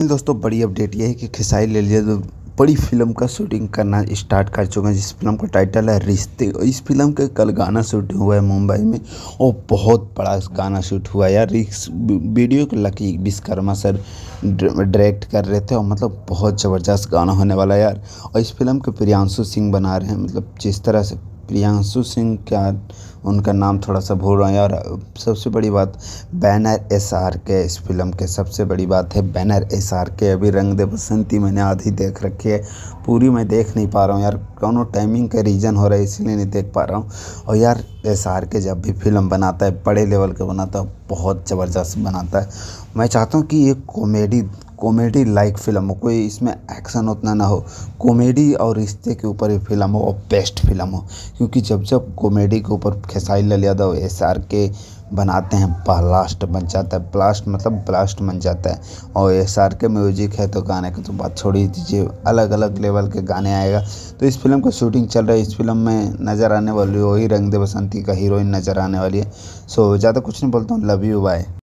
दोस्तों बड़ी अपडेट ये है कि खेसारी लाल यादव बड़ी फिल्म का शूटिंग करना स्टार्ट कर चुके हैं, जिस फिल्म का टाइटल है रिश्ते। इस फिल्म के कल गाना शूट हुआ है मुंबई में और बहुत बड़ा गाना शूट हुआ है यार। इस वीडियो को लकी विश्वकर्मा सर डायरेक्ट कर रहे थे और मतलब बहुत ज़बरदस्त गाना होने वाला है यार। और इस फिल्म को प्रियांशु सिंह बना रहे हैं, मतलब जिस तरह से प्रियांशु सिंह, क्या उनका नाम थोड़ा सा भूल रहा हूँ यार। सबसे बड़ी बात बैनर एसआर के, इस फिल्म के सबसे बड़ी बात है बैनर एसआर के। अभी रंग दे बसंती मैंने आधी देख रखी है, पूरी मैं देख नहीं पा रहा हूँ यार। कौनो टाइमिंग का रीज़न हो रहा है इसलिए नहीं देख पा रहा हूँ। और यार एसआर के जब भी फिल्म बनाता है बड़े लेवल का बनाता है, बहुत ज़बरदस्त बनाता है। मैं चाहता हूँ कि ये कॉमेडी कॉमेडी लाइक फिल्म हो, कोई इसमें एक्शन उतना ना हो, कॉमेडी और रिश्ते के ऊपर ही फिल्म हो और बेस्ट फिल्म हो। क्योंकि जब जब कॉमेडी के ऊपर खेसारी लाल यादव एसआर के बनाते हैं ब्लास्ट बन जाता है। ब्लास्ट मतलब ब्लास्ट बन जाता है। और एसआर के म्यूजिक है तो गाने की तो बात छोड़ ही दीजिए, अलग अलग लेवल के गाने आएगा। तो इस फिल्म का शूटिंग चल रहा है, इस फिल्म में नज़र आने वाली वही रंग दे बसंती का हीरोइन नज़र आने वाली है। सो ज़्यादा कुछ नहीं बोलता हूँ, लव यू बाय।